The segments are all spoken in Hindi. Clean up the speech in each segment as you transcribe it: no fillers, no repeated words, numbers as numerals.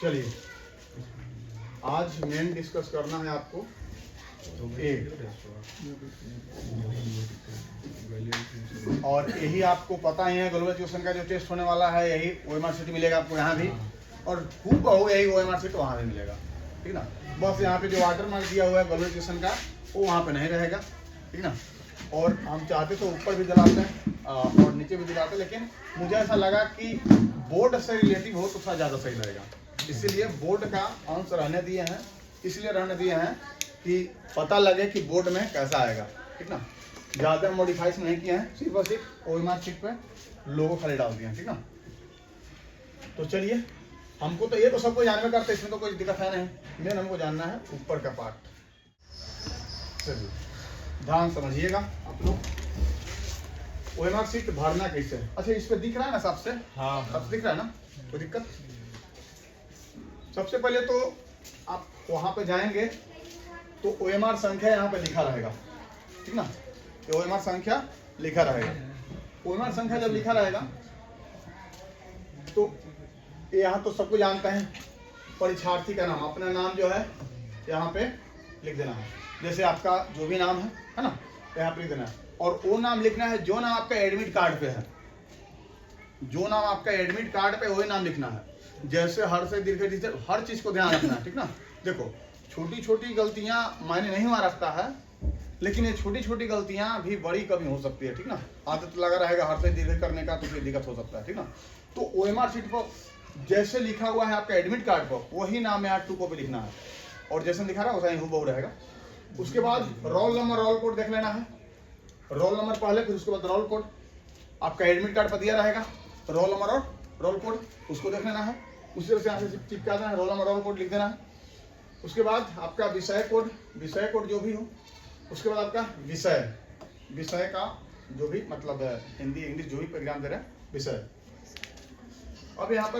चलिए आज मेन डिस्कस करना है आपको और यही आपको पता ही है ग्लोबल एजुकेशन का जो टेस्ट होने वाला है, यही ओएमआर शीट मिलेगा आपको यहाँ भी, और खूब बहु यही ओएमआर शीट वहाँ भी मिलेगा, ठीक ना। बस यहाँ पे जो वाटर मार्क दिया हुआ है ग्लोबल एजुकेशन का वो वहाँ पे नहीं रहेगा, ठीक ना। और हम चाहते तो ऊपर भी दिलाते हैं और नीचे भी दिलाते, लेकिन मुझे ऐसा लगा कि बोर्ड से रिलेटिव हो तो थोड़ा ज़्यादा सही रहेगा, इसीलिए बोर्ड का अंश रहने दिए हैं। इसलिए रहने दिए हैं कि पता लगे कि बोर्ड में कैसा आएगा, ठीक ना। ज़्यादा मॉडिफाइज नहीं किए हैं, सिर्फ और सिर्फ ओएमआर शीट पे लोगो खाली डाल दिए हैं, ठीक ना। तो चलिए, हमको तो ये तो सबको जानवे करते, इसमें तो कोई दिक्कत है नहीं, मेन हमको जानना है ऊपर का पार्ट। चलिए ध्यान समझिएगा आप लोग। ओएमआर शीट भरना कैसे है? अच्छा, इस पे दिख रहा है ना सबसे? हाँ, सबसे दिख रहा है ना, कोई दिक्कत? सबसे पहले तो आप वहां पे जाएंगे तो ओएमआर संख्या यहाँ पे लिखा रहेगा, ठीक ना। तो ओएमआर संख्या लिखा रहेगा। ओएमआर संख्या जब लिखा रहेगा तो यहाँ तो सबको जानते हैं, परीक्षार्थी का नाम, अपना नाम जो है यहाँ पे लिख देना है। जैसे आपका जो भी नाम है ना, यहाँ पे लिख देना है। और वो नाम लिखना है जो नाम आपका एडमिट कार्ड पे है, जो नाम आपका एडमिट कार्ड पे वही नाम लिखना है। जैसे हर से दीर्घ हर चीज को ध्यान रखना है, ठीक ना। देखो छोटी छोटी गलतियां मायने नहीं हुआ रखता है, लेकिन ये छोटी छोटी गलतियां भी बड़ी कभी हो सकती है, ठीक ना। आदत लगा रहेगा हर से दीर्घ करने का तो फिर दिक्कत हो सकता है, ठीक ना। तो ओएमआर शीट पर जैसे लिखा हुआ है आपका एडमिट कार्ड पर वही नाम यहाँ 2 कॉपी लिखना है, और जैसे लिखा रहा है वैसा ही हूबहू रहेगा। उसके बाद रोल नंबर रोल कोड देख लेना है, रोल नंबर पहले, फिर उसके बाद रोल कोड। आपका एडमिट कार्ड पर दिया रहेगा रोल नंबर और रोल कोड, उसको देख लेना है। उसी तरह से यहाँ से चिपका देना है, रोल नंबर रोल कोड लिख देना है। उसके बाद आपका विषय कोड जो भी हो, उसके बाद आपका विषय का जो भी मतलब है, हिंदी इंग्लिश जो भी एग्जाम दे रहे हैं विषय। अब यहाँ पर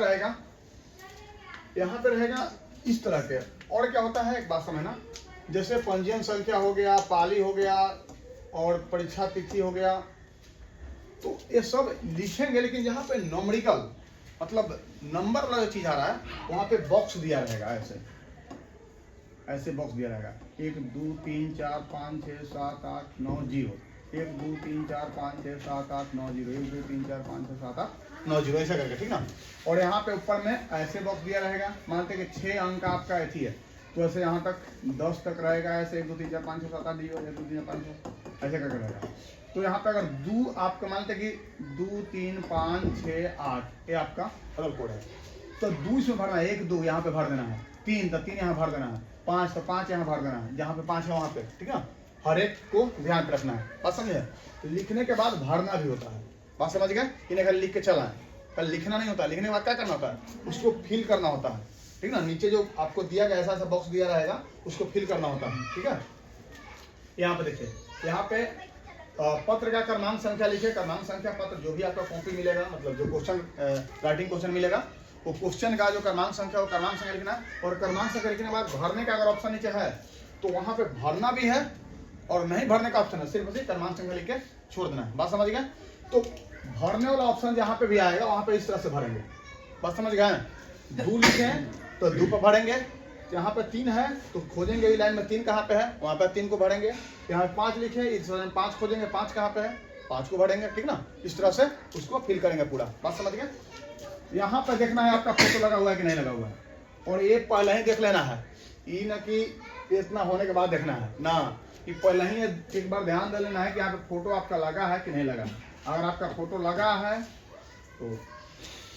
रहेगा इस तरह के। और क्या होता है एक बात समझना, जैसे पंजीयन संख्या हो गया, पाली हो गया और परीक्षा तिथि हो गया, तो ये सब लिखेंगे, लेकिन यहाँ पे नॉमरिकल मतलब नंबर वाला चीज आ रहा है, वहां पे बॉक्स दिया रहेगा, ऐसे बॉक्स दिया रहेगा 1 2 3 4 5 6 7 8 9 0, 1 2 3 4 5 6 7 8 9 0, 1 2 3 4 5 6 7 8 9 0, ऐसा करके, ठीक ना। और यहाँ पे ऊपर में ऐसे बॉक्स दिया रहेगा, मानते कि 6 अंक का आपका एथी है, तो ऐसे यहाँ तक 10 तक रहेगा, ऐसे 1 2 3 4 5 6 7 8 0, 1 2 3 4 5 6 ऐसे करके रहेगा। तो यहाँ पे अगर 2 आपका मानते कि 2 3 5 6 8 ये आपका रोल कोड है, तो 2 इसमें भरना है, 1 2 यहाँ पे भर देना है, 3 तो 3 यहाँ भर देना है, 5 तो 5 यहाँ भर देना है, जहाँ पे 5 है वहाँ पे, ठीक है। हर एक को ध्यान पे रखना है, बात समझे। तो लिखने के बाद भरना भी होता है, बात समझ गए। इन्हें खाली लिख के चला है, कल लिखना नहीं होता, लिखने के बाद क्या करना होता है, उसको फिल करना होता है, ठीक ना। नीचे जो आपको दिया गया ऐसा बॉक्स दिया रहेगा, उसको फिल करना होता है, ठीक है। यहाँ पे देखिए, यहाँ पे पत्र का क्रमांक संख्या लिखे, क्रमांक संख्या पत्र जो भी आपका कॉपी मिलेगा, मतलब जो क्वेश्चन राइटिंग क्वेश्चन मिलेगा, वो क्वेश्चन का जो क्रमांक संख्या वो क्रमांक संख्या लिखना है। और क्रमांक संख्या लिखने के बाद भरने का अगर ऑप्शन नीचे है तो वहां पे भरना भी है और नहीं भरने का ऑप्शन है, सिर्फ उसी क्रमांक संख्या लिख के छोड़ देना है, बात समझ गए। तो भरने वाला ऑप्शन जहाँ पे भी आएगा वहां पे इस तरह से भरेंगे, बात समझ गए। 2 लिखे तो 2 पर भरेंगे, यहाँ पे 3 है तो खोजेंगे इस लाइन में 3 कहाँ पे है, वहाँ पे 3 को भरेंगे। यहाँ पे 5 लिखे, इस लाइन 5 खोजेंगे, 5 कहाँ पे है, 5 को भरेंगे, ठीक ना। इस तरह से उसको फिल करेंगे पूरा, बात समझ गए। यहाँ पे देखना है आपका फोटो लगा हुआ है कि नहीं लगा हुआ है, और ये पहले ही देख लेना है, ये ना कि इतना होने के बाद देखना है ना, कि पहले ही एक बार ध्यान दे लेना है कि यहाँ पे फोटो आपका लगा है कि नहीं लगा। अगर आपका फोटो लगा है तो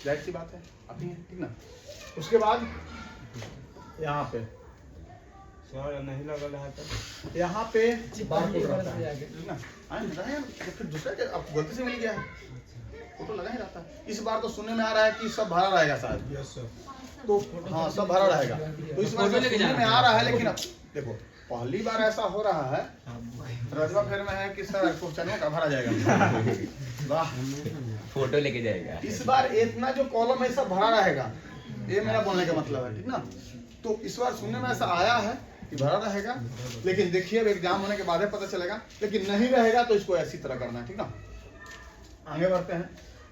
जाहिर सी बात है आती है, ठीक ना। उसके बाद यहाँ पे नहीं लगा है तो यहाँ पे बारकोड रहता है, ठीक ना। तो फिर दूसरा क्या आपको गलती से मिल गया है, फोटो लगा ही रहता है। इस बार तो सुनने में आ रहा है कि सब भरा रहेगा शायद, यस सर। तो हाँ सब भरा रहेगा, तो इस बार सुनने में आ रहा है। लेकिन अब देखो पहली बार ऐसा हो रहा है, रजवा फेर में है कि सर क्वेश्चनों का भरा जाएगा, वाह फोटो लेके जाएगा। इस बार इतना जो कॉलम है सब भरा रहेगा, ये मेरा बोलने का मतलब है, ठीक ना। तो इस बार सुनने में ऐसा आया है कि भरा रहेगा, लेकिन देखिए अब एग्जाम होने के बाद ही पता चलेगा। लेकिन नहीं रहेगा तो इसको ऐसी तरह करना है, ठीक ना। आगे बढ़ते हैं।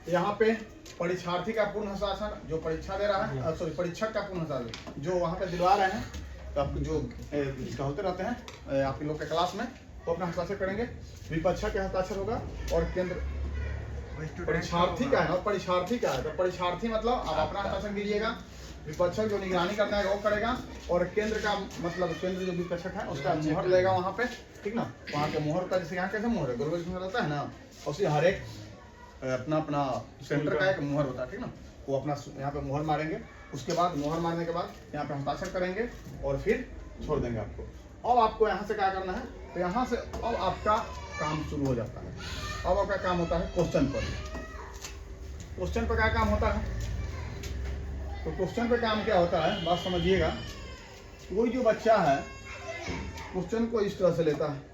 यहाँ पे परीक्षार्थी का पूर्ण हस्ताक्षर, जो परीक्षा दे रहा है, सॉरी परीक्षक का पूर्ण हस्ताक्षर जो वहाँ पे दिलवा रहे हैं, तो आप जो होते रहते हैं आप लोग के क्लास में, वो अपना हस्ताक्षर करेंगे। विपक्षक का हस्ताक्षर होगा और केंद्र परीक्षार्थी का है ना, परीक्षार्थी का है, तो परीक्षार्थी मतलब आप अपना हस्ताक्षर कीजिएगा, विपक्षक जो निगरानी करना है वो करेगा, और केंद्र का मतलब केंद्र जो विपक्षक है उसका मुहर लेगा वहाँ पे, ठीक ना। वहाँ के मुहर का जैसे यहाँ कैसे मुहर है, गुरुवेश मुहर रहता है ना, उसी हर एक अपना अपना सेंटर का एक मुहर होता है, ठीक ना। वो अपना यहाँ पे मुहर मारेंगे, उसके बाद मुहर मारने के बाद यहाँ पे हस्ताक्षर करेंगे और फिर छोड़ देंगे आपको। अब आपको यहाँ से क्या करना है, तो यहाँ से अब आपका काम शुरू हो जाता है। अब आपका काम होता है क्वेश्चन पर। क्वेश्चन पर क्या काम होता है, तो क्वेश्चन पे काम क्या होता है बात समझिएगा। कोई जो बच्चा है क्वेश्चन को इस तरह से लेता है,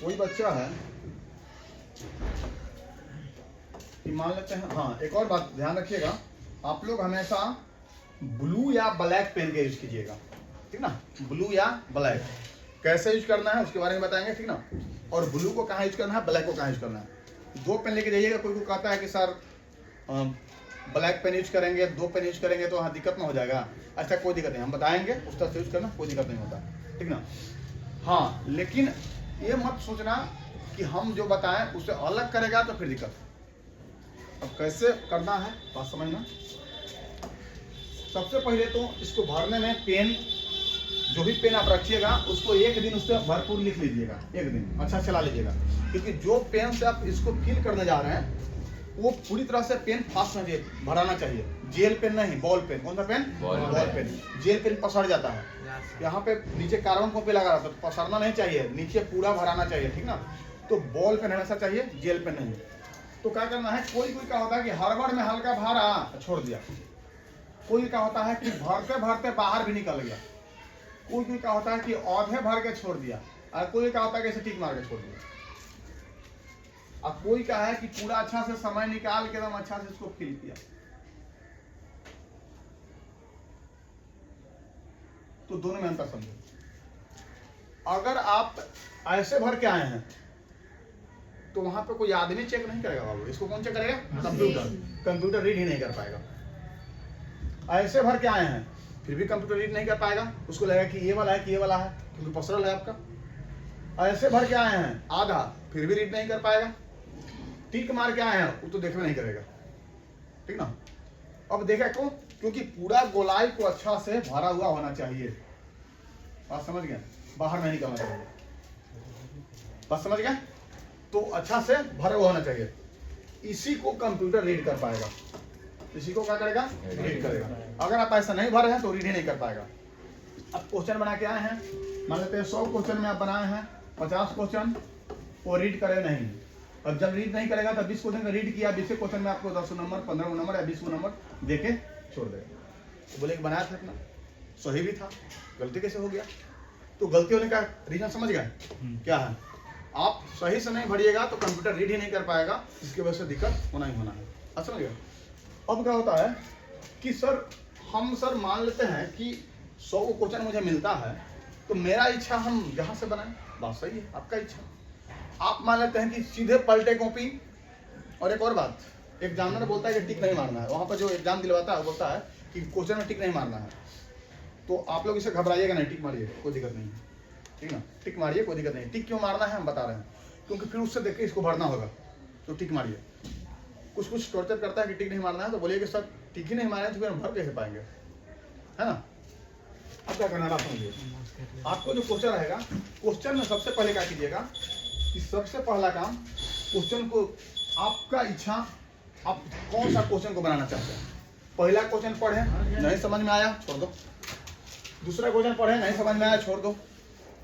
कोई बच्चा है कि मान लेते हैं, हाँ एक और बात ध्यान रखिएगा, आप लोग हमेशा ब्लू या ब्लैक पेन का यूज कीजिएगा, ठीक ना। ब्लू या ब्लैक कैसे यूज करना है उसके बारे में बताएंगे, ठीक ना। और ब्लू को कहाँ यूज करना है, ब्लैक को कहाँ यूज करना है। दो पेन लेके जाइएगा, कोई को कहता है कि सर ब्लैक पेन यूज करेंगे, दो पेन यूज करेंगे तो हाँ दिक्कत ना हो जाएगा, ऐसा कोई दिक्कत नहीं, हम बताएंगे उस तरह से यूज करना, कोई दिक्कत नहीं होता, ठीक ना। हाँ लेकिन ये मत सोचना कि हम जो बताएं उसे अलग करेगा तो फिर दिक्कत। अब कैसे करना है बात समझना। सबसे पहले तो इसको भरने में पेन, जो भी पेन आप रखिएगा उसको एक दिन उससे भरपूर लिख लीजिएगा, एक दिन अच्छा चला लीजिएगा, क्योंकि जो पेन से आप इसको फिल करने जा रहे हैं वो पूरी तरह से पेन फास्ट होना चाहिए, भराना चाहिए। जेल पेन नहीं, बॉल पेन। कौन सा pen? Ball pen. Gel pen पसर जाता है, यहाँ पे नीचे कार्बन कॉपी लगा रहा था, तो पसरना नहीं चाहिए, नीचे पूरा भराना चाहिए, ठीक ना। तो बॉल पेन हमेशा चाहिए, जेल पेन नहीं। तो क्या करना है, कोई कोई क्या होता है कि हड़बड़ में हल्का भरा छोड़ दिया, कोई क्या होता है कि भरते भरते बाहर भी निकल गया, कोई कोई क्या होता है कि आधे भर के छोड़ दिया, और कोई क्या होता है कि ऐसे टिक मार के छोड़ दिया, और कोई क्या है कि पूरा अच्छा से समय निकाल के एकदम अच्छा से इसको फिल किया। तो दोनों में अंतर समझो। अगर आप ऐसे भर के आए हैं तो वहां पे कोई आदमी चेक नहीं करेगा बाबू, इसको कौन चेक करेगा? कंप्यूटर। कंप्यूटर रीड ही नहीं कर पाएगा। ऐसे भर के आए हैं फिर भी कंप्यूटर रीड नहीं कर पाएगा, उसको लगेगा कि ये वाला है कि ये वाला है, क्योंकि पसरल है आपका। ऐसे भर के आए हैं आधा, फिर भी रीड नहीं कर पाएगा। टिक मार के आए हैं वो तो देखना नहीं करेगा, ठीक ना। अब देखा क्यों? क्योंकि पूरा गोलाई को अच्छा से भरा हुआ होना चाहिए। बात समझ गए? बाहर नहीं निकलना चाहिए। बात समझ गए? तो अच्छा से भरा हुआ होना चाहिए, इसी को कंप्यूटर रीड कर पाएगा। इसी को क्या करेगा? रीड करेगा। अगर आप ऐसा नहीं भरे हैं तो रीड ही नहीं कर पाएगा। अब क्वेश्चन बना के आए हैं, मान लेते हैं 100 क्वेश्चन में आप बनाए हैं 50 क्वेश्चन, वो रीड करे नहीं। अब जब रीड नहीं करेगा तब 20 क्वेश्चन का रीड किया, 20 क्वेश्चन में आपको 10 नंबर, 15 नंबर या 20 नंबर देके छोड़ देगा। बोले कि बनाया था अपना, सही भी था, गलती कैसे हो गया? तो गलती होने का रीजन समझ गए क्या है? आप सही से नहीं भरिएगा तो कंप्यूटर रीड ही नहीं कर पाएगा, इसकी वजह से दिक्कत होना ही होना है। अच्छा समझ गए? अब क्या होता है कि सर हम सर मान लेते हैं कि 100 क्वेश्चन मुझे मिलता है, तो मेरा इच्छा हम जहाँ से बनाएं, बात सही है, आपका इच्छा। आप मान लेते हैं कि सीधे पलटे कॉपी। और एक और बात, एग्जामिनर बोलता है कि टिक नहीं मारना है, वहाँ पर जो एग्जाम दिलवाता है वो बोलता है कि क्वेश्चन में टिक नहीं मारना है, तो आप लोग इसे घबराइएगा नहीं, टिक मारिए, कोई दिक्कत नहीं है, ठीक ना। टिक मारिए, कोई दिक्कत नहीं। टिक क्यों मारना है हम बता रहे हैं, क्योंकि फिर उससे देख के इसको भरना होगा, तो टिक मारिए। कुछ कुछ टॉर्चर करता है कि टिक नहीं मारना है, तो बोलिए कि सर टिक ही नहीं मारना है तो फिर हम भर कैसे पाएंगे, है ना। अब क्या करना है आप समझिए। आपको जो क्वेश्चन रहेगा, क्वेश्चन में सबसे पहले क्या कीजिएगा कि सबसे पहला काम क्वेश्चन को, आपका इच्छा, आप कौन सा क्वेश्चन को बनाना चाहते हैं। पहला क्वेश्चन पढ़े, नहीं समझ में आया छोड़ दो। दूसरा क्वेश्चन पढ़े, नहीं समझ में आया छोड़ दो।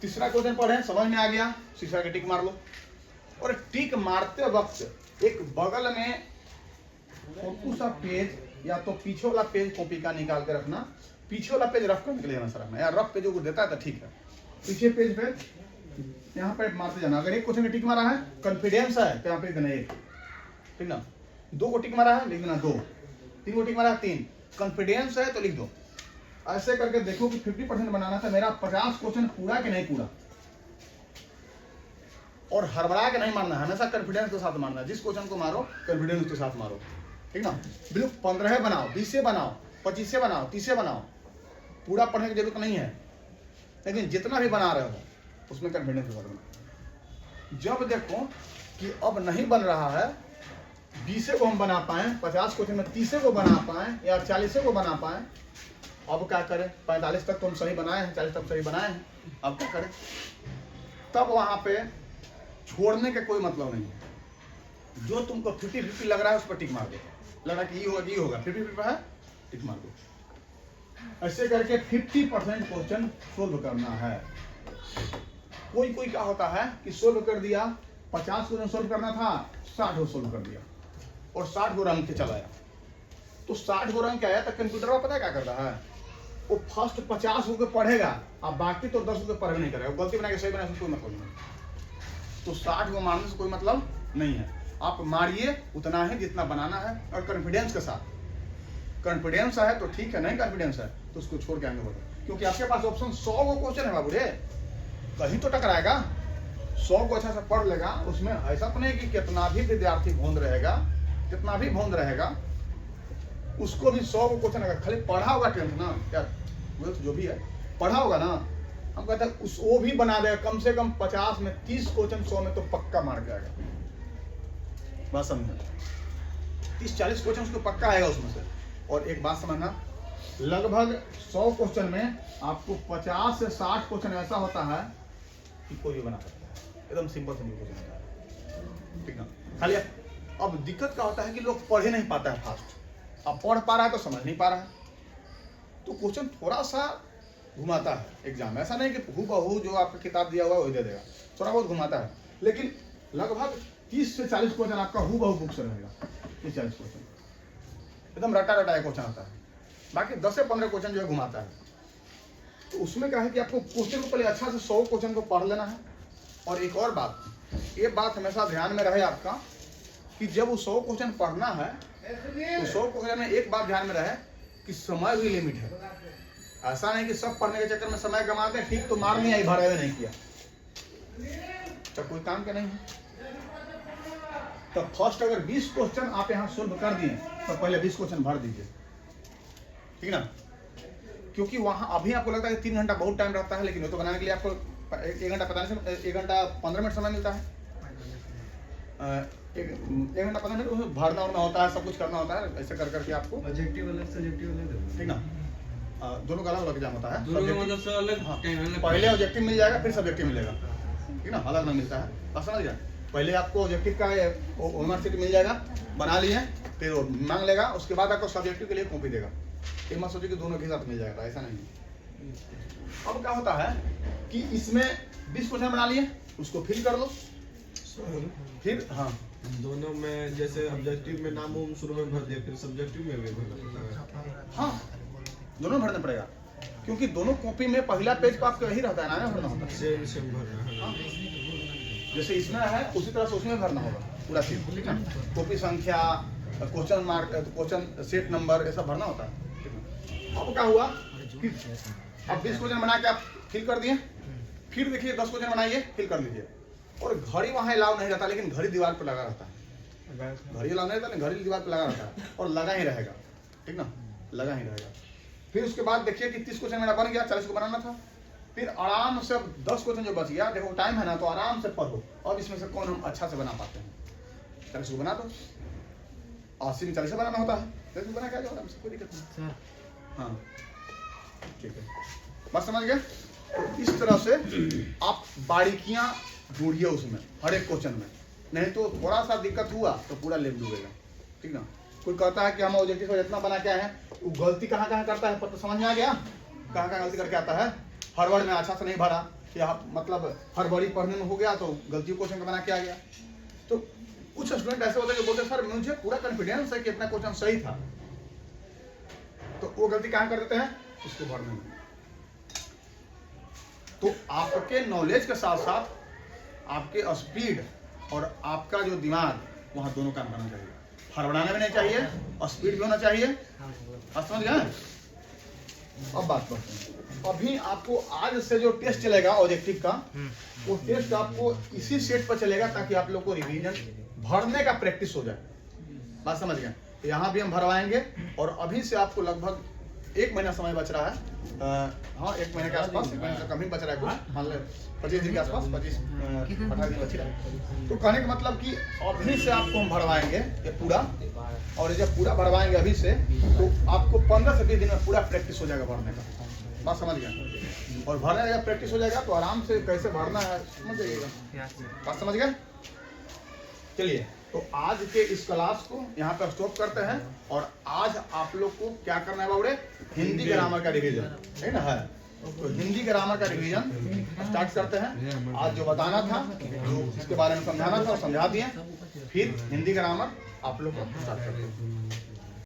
तीसरा क्वेश्चन पढ़े, समझ में आ गया, शीशा के टिक मार लो। और टिक मारते वक्त एक बगल में छोटू सा पेज या तो पीछे वाला पेज कॉपी का निकाल के रखना। पीछे वाला पेज रफ कर निकले जाना सर में, या रफ पेज को देता है तो ठीक है, पीछे पेज पे यहाँ पे मारते जाना। अगर एक क्वेश्चन में टिक मारा है, कॉन्फिडेंस है तो यहाँ पे लिख देना 1, ठीक ना। 2 को टिक मारा है लिख देना 2, 3 को टिक मारा है 3, कॉन्फिडेंस है तो लिख दो। ऐसे करके देखो कि 50% बनाना था मेरा, 50 क्वेश्चन पूरा कि नहीं पूरा। और हड़बड़ा के नहीं मारना है, हमेशा कॉन्फिडेंस के साथ मारना है। जिस क्वेश्चन को मारो कॉन्फिडेंस के साथ मारो, ठीक ना। बिल्कुल 15 बनाओ, 20 बनाओ, 25 बनाओ, 30 बनाओ, पूरा पढ़ने की जरूरत नहीं है, लेकिन जितना भी बना रहे हो उसमें कॉन्फिडेंस के साथ बनाओ। जब देखो कि अब नहीं बन रहा है, 20 को हम बना पाए, 50 क्वेश्चन में 30 को बना पाए या 40 को बना पाए, अब क्या करें? 45 तक तो हम सही बनाए हैं, 40 तक सही बनाए हैं, अब क्या करें? तब वहां पे छोड़ने का कोई मतलब नहीं है। जो तुमको 50-50 लग रहा है उस पर टिक मार दो, लग रहा है कि ये होगा 50-50 है, टिक मार दो। ऐसे करके 50% क्वेश्चन सोल्व करना है। कोई क्या होता है कि सोल्व कर दिया, 50 क्वेश्चन सोल्व करना था, 60 को सोल्व कर दिया और 60 को रंग के चलाया। तो 60 को रंग के आया तो कंप्यूटर में पता है क्या करता है? वो फर्स्ट 50 को पढ़ेगा और बाकी तो 10 को पढ़ नहीं करेगा, गलती बना के सही बनाने से कोई मतलब नहीं। तो 60 को मारने से कोई मतलब नहीं है। आप मारिए उतना ही जितना बनाना है और कॉन्फिडेंस के साथ। कॉन्फिडेंस है तो ठीक है, नहीं कॉन्फिडेंस है तो उसको छोड़ के आगे बढ़ो, क्योंकि आपके पास ऑप्शन 100 को क्वेश्चन है बाबू रे, कहीं तो टकराएगा। 100 को अच्छा से पढ़ लेगा, उसमें ऐसा तो नहीं कि कितना भी विद्यार्थी भोंद रहेगा, कितना भी भोंद रहेगा, उसको भी 100 को क्वेश्चन अगर खाली पढ़ा होगा 10th ना, क्या वो तो जो भी है पढ़ा होगा ना, हम कहते हैं उस वो भी बना देगा। कम से कम 50 में 30 क्वेश्चन 100 में तो पक्का मार के आएगा। बात समझना, 30-40 क्वेश्चन उसको पक्का आएगा उसमें से। और एक बात समझना, लगभग 100 क्वेश्चन में आपको 50 से 60 क्वेश्चन ऐसा होता है कि कोई भी बना सकता है, एकदम सिंपल क्वेश्चन होता है, ठीक ना। खाली अब दिक्कत क्या होता है कि लोग पढ़ ही नहीं पाता है फास्ट। अब पढ़ पा रहा है तो समझ नहीं पा रहा है, तो क्वेश्चन थोड़ा सा घुमाता है एग्जाम। ऐसा नहीं कि हूबहू जो आपका किताब दिया हुआ है वही दे देगा, थोड़ा बहुत घुमाता है, लेकिन लगभग 30 से 40 क्वेश्चन आपका हूबहू बुक से रहेगा। 30-40 क्वेश्चन एकदम रटा क्वेश्चन आता है, बाकी 10 से 15 क्वेश्चन जो है घुमाता है। तो उसमें क्या है कि आपको क्वेश्चन को पहले अच्छा से 100 क्वेश्चन को पढ़ लेना है। और एक और बात, ये बात हमेशा ध्यान में रहे आपका कि जब वो 100 क्वेश्चन पढ़ना है तो 100 क्वेश्चन में एक बात ध्यान में रहे कि समय भी लिमिट है। ऐसा नहीं कि सब पढ़ने के चक्कर में समय गंवाते हैं, ठीक तो मार नहीं आई, भरा नहीं किया तो कोई काम का नहीं है। तो फर्स्ट अगर 20 क्वेश्चन आप यहाँ सोल्व कर दिए तो पहले 20 क्वेश्चन भर दीजिए, ठीक ना। क्योंकि वहां अभी आपको लगता है कि 3 घंटा बहुत टाइम रहता है, लेकिन वो तो बनाने के लिए आपको 1 घंटा 15 मिनट समय मिलता है। 1 घंटा 15 मिनट उसमें भरना उड़ना होता है, सब कुछ करना होता है, ऐसे कर करके आपको ऑब्जेक्टिव अलग सब्जेक्टिव अलग, ठीक ना। दोनों का अलग अलग एग्जाम होता है, दोनों मतलब से अलग टाइम अलग। पहले ऑब्जेक्टिव मिल जाएगा फिर सब्जेक्टिव मिलेगा, ठीक ना, अलग अलग मिलता है। बस समझ गया, पहले आपको ऑब्जेक्टिव का होमवर्क शीट मिल जाएगा, बना लिए, फिर वो मांग लेगा, उसके बाद आपको सब्जेक्टिव के लिए कॉपी देगा। ये मत सोचिए कि दोनों के साथ मिल जाएगा, ऐसा नहीं। अब क्या होता है कि इसमें 20 क्वेश्चन बना लिए, उसको फिल कर लो, फिर हाँ दोनों में जैसे ऑब्जेक्टिव में नाम उम शुरू में भर दिया, फिर सब्जेक्टिव में भी भरना पड़ता है। हाँ दोनों भरना पड़ेगा, क्योंकि दोनों कॉपी में पहला पेज पर आपका यही रहता है ना, भरना होता है। सेम भरना है। हाँ। जैसे इसमें है उसी तरह से उसमें भरना होगा पूरा चीज, ठीक है। कॉपी संख्या, question mark, question set number, ये सब भरना होता है, ठीक है। अब क्या हुआ कि अब 20 क्वेश्चन बना के आप फिल कर दिए, फिर देखिए 10 क्वेश्चन बनाइए, फिल कर लीजिए। और घड़ी वहाँ अलाउ नहीं रहता, लेकिन घड़ी दीवार पर लगा रहता है। घड़ी अलाउ नहीं रहता, लेकिन घड़ी दीवार पर लगा रहता है और लगा ही रहेगा, ठीक ना, लगा ही रहेगा। फिर उसके बाद देखिए कि 30 क्वेश्चन मेरा बन गया, 40 को बनाना था। फिर आराम से 10 क्वेश्चन जो बच गया, देखो टाइम है ना, तो आराम से पढ़ो। अब इसमें से कौन हम अच्छा से बना पाते हैं, 40 को बना दो। 80 में 40 बनाना होता है, 40 बना क्या जाओ, कोई दिक्कत नहीं। हाँ ठीक है, बस समझ गए। तो इस तरह से आप बारीकियां ढूंढिए उसमें, हर एक क्वेश्चन में, नहीं तो थोड़ा सा दिक्कत हुआ तो पूरा लेप डूबेगा, ठीक ना। कोई कहता है कि हम ऑब्जेक्टिव इतना बना के आए हैं, वो गलती कहाँ कहाँ करता है, पता समझ में आ गया, कहाँ कहाँ गलती करके आता है। हर वर्ड में अच्छा से नहीं भरा, या मतलब हर बड़ी पढ़ने में हो गया तो गलती क्वेश्चन का बना के आ गया। तो कुछ स्टूडेंट ऐसे होते हैं जो बोलते हैं सर मुझे पूरा कॉन्फिडेंस है कि इतना क्वेश्चन सही था, तो वो गलती कहाँ कर देते हैं, उसको भरने में। तो आपके नॉलेज के साथ साथ आपके स्पीड और आपका जो दिमाग, वहाँ दोनों काम करना चाहिए। हड़बड़ाना भी नहीं चाहिए और स्पीड भी होना चाहिए। समझ गए? अब बात करते हैं। अभी आपको आज से जो टेस्ट चलेगा ऑब्जेक्टिव का, वो टेस्ट आपको इसी सेट पर चलेगा ताकि आप लोग को रिवीजन भरने का प्रैक्टिस हो जाए। बात समझ गए? यहाँ भी हम भरवाएंगे और अभी से आपको लगभग 1 महीना समय बच रहा है। हाँ, 1 महीने के आसपास, 1 महीने से कम ही बच रहा है कुछ, मान लो 25 दिन के आसपास, 28 दिन बच रहा है। तो कहने का मतलब कि अभी से आपको हम भरवाएंगे ये पूरा, और जब पूरा भरवाएंगे अभी से तो आपको 15 से 20 दिन में पूरा प्रैक्टिस हो जाएगा भरने का। बात समझ गया? और भरने का प्रैक्टिस हो जाएगा तो आराम से कैसे भरना है समझ जाइएगा। बात समझ गए? चलिए, तो आज के इस क्लास को यहाँ पर स्टॉप करते हैं और आज आप लोग को क्या करना है बाबूरे? हिंदी ग्रामर का रिवीजन है ना। है तो हिंदी ग्रामर का रिवीजन स्टार्ट करते हैं। आज जो बताना था, जो इसके बारे में समझाना था वो समझा दिए। फिर हिंदी ग्रामर आप लोग को स्टार्ट करते हैं।